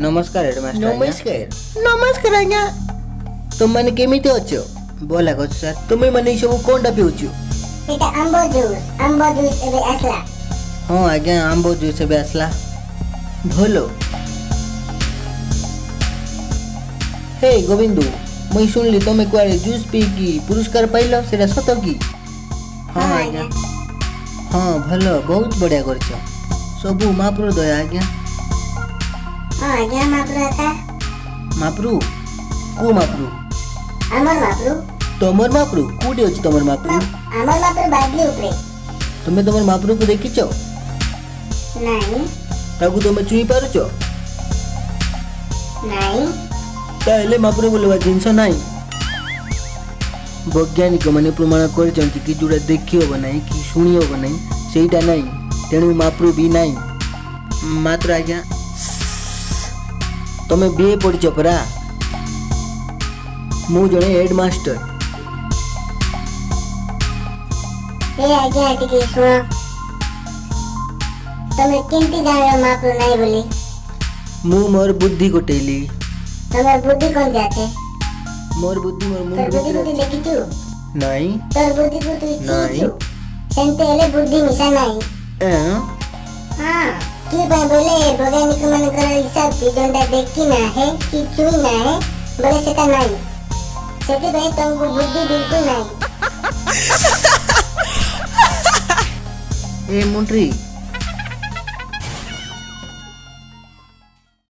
नमस्कार हेडमास्टर नमस्कार नमस्कार आज्ञा तुमने केमिति अछ बोला कोच सर तुम्हें मने सब कोनटा पिउछु এটা আম্ব জুস এবে আসলা हाँ आज्ञा आंबो जूस भी आसला भलो हे गोविंदु मुई सुनली तुम कुआरे जूस पी की पुरस्कार पाइल सेटा सत की हाँ आज्ञा हाँ भलो बहुत बढ़िया करछ सबू महाप्रभु दया आज्ञा আজ্ঞা মাপ্রু এটা महाप्रभु को महाप्रभु আমার মাপ্রু तमर महाप्रभु कोडी अछि तमर महाप्रभु আমার মাপ্রু বাগলি উপরে तुमे तमर महाप्रभु को देखिछ নাই ताकू तुमे चुई पारुछ নাই ताहेले महाप्रभु बोलवा जिंस नाही वैज्ञानिक माने प्रमाण करचंती कि जोड़ा देखि होब नाही कि सुनी होब नाही सेटा नाही तेणु महाप्रभु भी नाही मात्र आज्ञा तमे बे पढ़िछ परा मु जणे हेडमास्टर ଏ ଆଜ୍ଞା ଟିକେ ଶୁଣ ତମେ କେମିତି ଜାଣିଲ ମାପ୍ରୁ ନାହିଁ ବୋଲି मु मोर बुद्धि कोटेली ତମର ବୁଦ୍ଧି କଣ ଯାତେ मोर बुद्धि मोर ତୋର मुंड ବୁଦ୍ଧି भितर ତୁ ଦେଖିଛୁ नाही ତୋର ବୁଦ୍ଧିକୁ ତୁ ନାଇଁ। ଚିହ୍ନିଛୁ ସେମିତି ହେଲେ ବୁଦ୍ଧି ମିଶା ନାହିଁ ହଁ କି ପାଇଁ ବୋଲେ ବୈଜ୍ଞାନିକ ମାନଙ୍କର ହିସାବ କି ଯୋଉଟା ଦେଖି ନାହିଁ କି ଛୁଇଁ ନାହିଁ ବୋଲେ ସେଟା ନାହିଁ ସେଥିପାଇଁ ତମକୁ ବୁଦ୍ଧି ବିଲକୁଲ ନାହିଁ ए मुंट्री